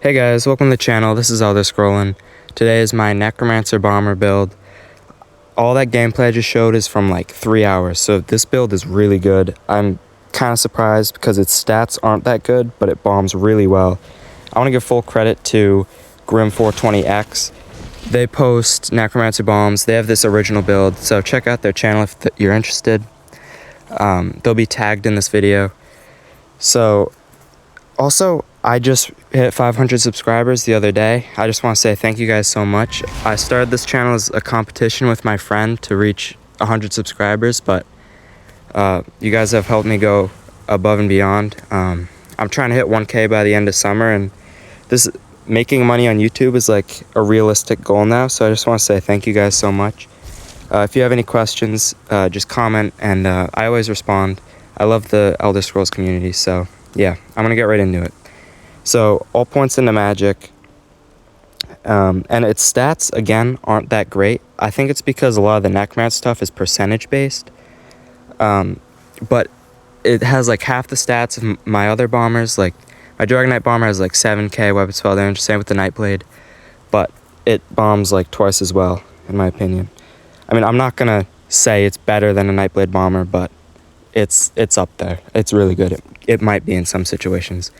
Hey guys, welcome to the channel. This is Elder Scrolling. Today is my Necromancer Bomber build. All that gameplay I just showed is from like 3 hours, so this build is really good. I'm kind of surprised because its stats aren't that good, but it bombs really well. I want to give full credit to Grim420X. They post Necromancer bombs. They have this original build, so check out their channel if you're interested. They'll be tagged in this video. So, also, I just hit 500 subscribers the other day. I just want to say thank you guys so much. I started this channel as a competition with my friend to reach 100 subscribers, but you guys have helped me go above and beyond. I'm trying to hit 1K by the end of summer, and making money on YouTube is like a realistic goal now, so I just want to say thank you guys so much. If you have any questions, just comment, and I always respond. I love the Elder Scrolls community, so yeah, I'm going to get right into it. So, all points into magic, and its stats, again, aren't that great. I think it's because a lot of the Necromancer stuff is percentage based, but it has like half the stats of my other bombers. Like, my Dragon Knight bomber has like 7k weapon spell damage, same with the Nightblade, but it bombs like twice as well, in my opinion. I mean, I'm not going to say it's better than a Nightblade bomber, but it's up there. It's really good. It might be in some situations.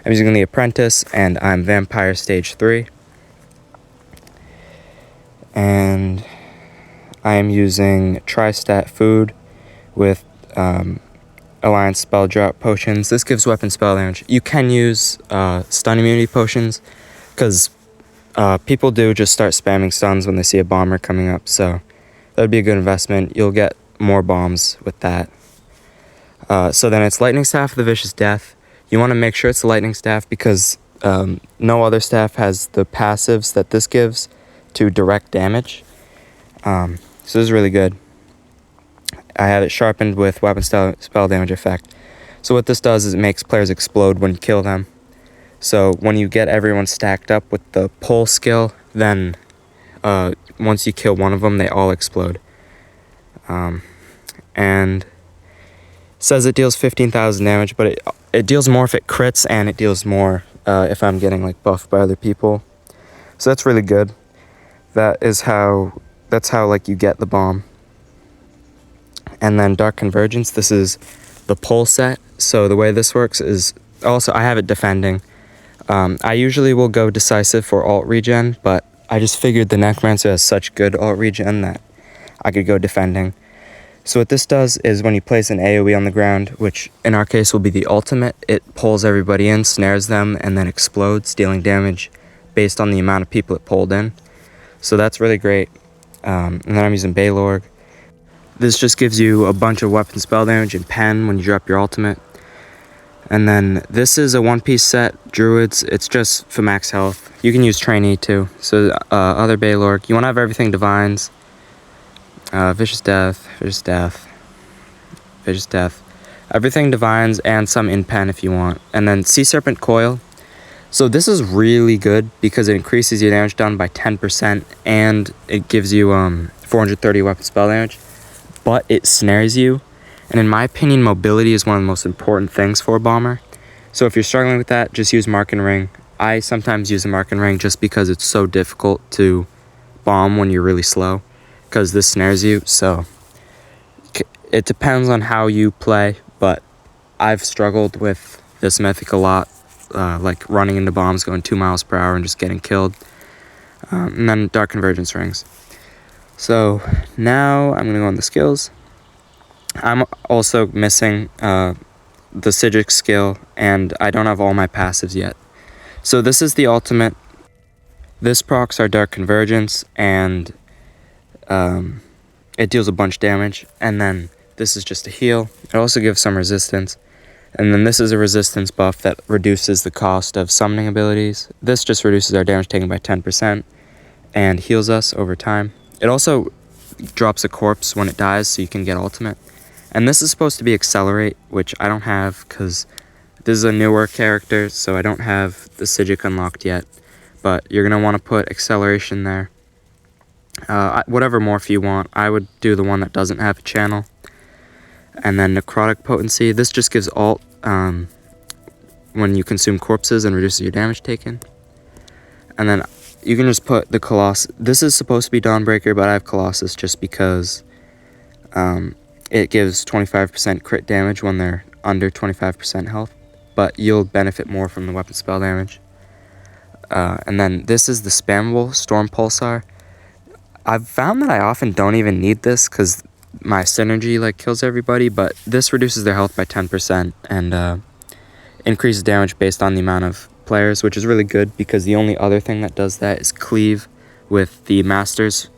I'm using the Apprentice, and I'm Vampire Stage 3. And I am using Tri-Stat Food with Alliance Spell Drop Potions. This gives weapon spell damage. You can use stun immunity potions, because people do just start spamming stuns when they see a bomber coming up, so that would be a good investment. You'll get more bombs with that. So then it's Lightning Staff of the Vicious Dëath. You want to make sure it's the Lightning Staff because no other staff has the passives that this gives to direct damage. So this is really good. I have it sharpened with weapon spell damage effect. So what this does is it makes players explode when you kill them. So when you get everyone stacked up with the pull skill, then once you kill one of them, they all explode. And says it deals 15,000 damage, but it deals more if it crits, and it deals more if I'm getting like buffed by other people. So that's really good. That's how like you get the bomb. And then Dark Convergence, this is the pull set. So the way this works is also I have it defending. I usually will go decisive for alt regen, but I just figured the Necromancer has such good alt regen that I could go defending. So what this does is when you place an AoE on the ground, which in our case will be the ultimate, it pulls everybody in, snares them, and then explodes, dealing damage based on the amount of people it pulled in. So that's really great. And then I'm using Baylorg. This just gives you a bunch of weapon spell damage and pen when you drop your ultimate. And then this is a one-piece set, Druids. It's just for max health. You can use Trainee too. So other Baylorg. You want to have everything Divines. Vicious Dëath, Vicious Dëath, Vicious Dëath. Everything divines and some in pen if you want. And then Sea Serpent Coil. So this is really good because it increases your damage done by 10% and it gives you 430 weapon spell damage, but it snares you. And in my opinion, mobility is one of the most important things for a bomber. So if you're struggling with that, just use Mark and Ring. I sometimes use the Mark and Ring just because it's so difficult to bomb when you're really slow, because this snares you. So it depends on how you play, but I've struggled with this mythic a lot. Like running into bombs going 2 miles per hour and just getting killed. And then Dark Convergence Rings. So now I'm going to go on the skills. I'm also missing the Sigil skill, and I don't have all my passives yet. So this is the ultimate. This procs our Dark Convergence, and it deals a bunch of damage. And then this is just a heal. It also gives some resistance. And then this is a resistance buff that reduces the cost of summoning abilities. This just reduces our damage taken by 10% and heals us over time. It also drops a corpse when it dies, so you can get ultimate. And this is supposed to be Accelerate, which I don't have because this is a newer character, so I don't have the Sigil unlocked yet. But you're going to want to put Acceleration there. Whatever morph you want, I would do the one that doesn't have a channel. And then Necrotic Potency. This just gives ult when you consume corpses and reduces your damage taken. And then you can just put the Colossus. This is supposed to be Dawnbreaker, but I have Colossus just because it gives 25% crit damage when they're under 25% health. But you'll benefit more from the weapon spell damage. And then this is the spammable Storm Pulsar. I've found that I often don't even need this because my synergy like kills everybody, but this reduces their health by 10% and increases damage based on the amount of players, which is really good because the only other thing that does that is cleave with the master's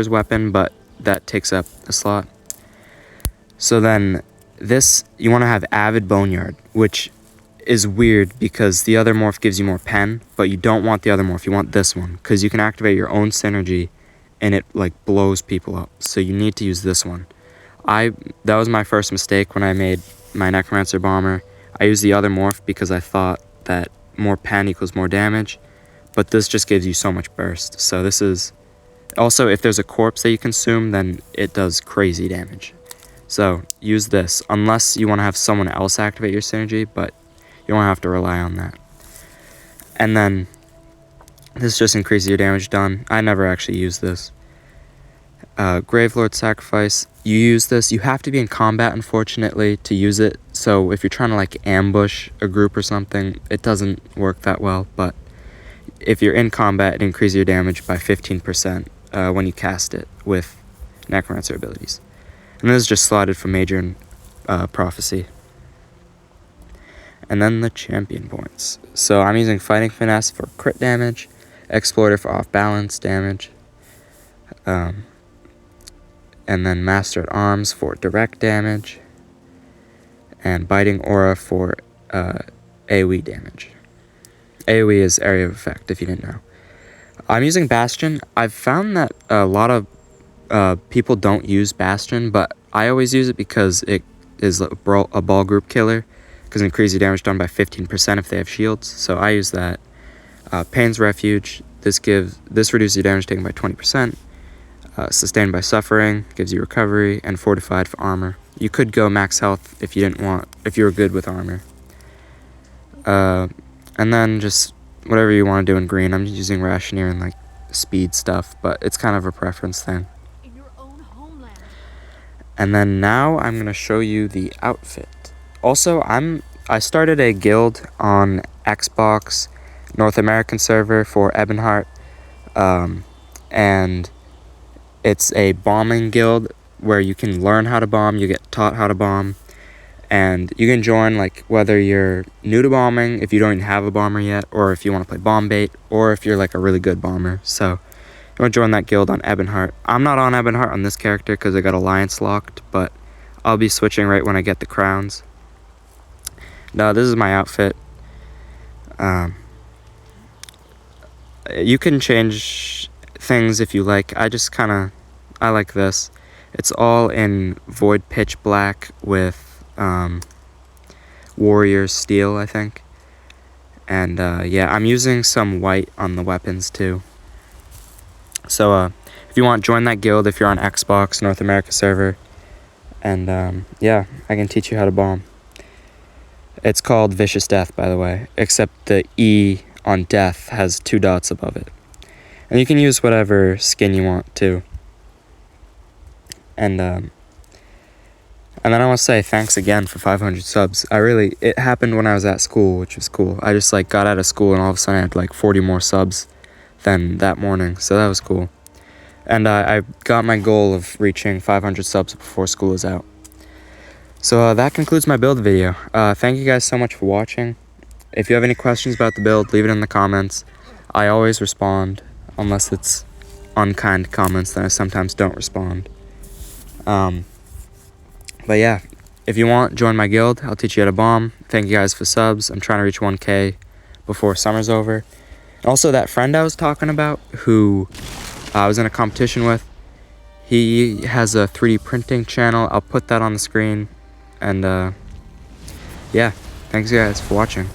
weapon, but that takes up a slot. So then this, you want to have Avid Boneyard, which is weird because the other morph gives you more pen, but you don't want the other morph. You want this one because you can activate your own synergy and it like blows people up. So you need to use this one. That was my first mistake when I made my Necromancer Bomber. I used the other morph because I thought that more pen equals more damage, but this just gives you so much burst. So this is also, if there's a corpse that you consume, then it does crazy damage. So use this unless you want to have someone else activate your synergy, but you don't have to rely on that. And then this just increases your damage done. I never actually use this. Gravelord Sacrifice. You use this. You have to be in combat, unfortunately, to use it. So if you're trying to like ambush a group or something, it doesn't work that well. But if you're in combat, it increases your damage by 15% when you cast it with Necromancer abilities. And this is just slotted for Major and Prophecy. And then the champion points. So I'm using Fighting Finesse for crit damage, Exploiter for off balance damage, and then Master at Arms for direct damage, and Biting Aura for AoE damage. AoE is area of effect, if you didn't know. I'm using Bastion. I've found that a lot of people don't use Bastion, but I always use it because it is a ball group killer, because it increases your damage done by 15% if they have shields. So I use that. Pain's Refuge. This reduces your damage taken by 20%. Sustained by Suffering gives you recovery, and Fortified for armor. You could go max health if you were good with armor. And then just whatever you want to do in green. I'm just using Rationeer and like speed stuff, but it's kind of a preference thing. In your own homeland. And then now I'm gonna show you the outfit. Also, I started a guild on Xbox North American server for Ebonheart, and it's a bombing guild where you can learn how to bomb, you get taught how to bomb, and you can join like whether you're new to bombing, if you don't even have a bomber yet, or if you want to play bomb bait, or if you're like a really good bomber. So you want to join that guild on Ebonheart. I'm not on Ebonheart on this character because I got Alliance locked, but I'll be switching right when I get the crowns. Now this is my outfit. You can change things if you like. I like this. It's all in Void Pitch Black with Warrior Steel, I think. And yeah, I'm using some white on the weapons too. So if you want, join that guild if you're on Xbox North America server. And yeah, I can teach you how to bomb. It's called Vicious Dëath, by the way, except the E on Dëath has 2 dots above it. And you can use whatever skin you want too. And then I want to say thanks again for 500 subs. It happened when I was at school, which was cool. I just like got out of school and all of a sudden I had like 40 more subs than that morning, so that was cool. And I got my goal of reaching 500 subs before school is out. So that concludes my build video. Thank you guys so much for watching. If you have any questions about the build, leave it in the comments. I always respond, unless it's unkind comments, then I sometimes don't respond. But yeah, if you want, join my guild. I'll teach you how to bomb. Thank you guys for subs. I'm trying to reach 1K before summer's over. And also, that friend I was talking about, who I was in a competition with, he has a 3D printing channel. I'll put that on the screen. And yeah, thanks guys for watching.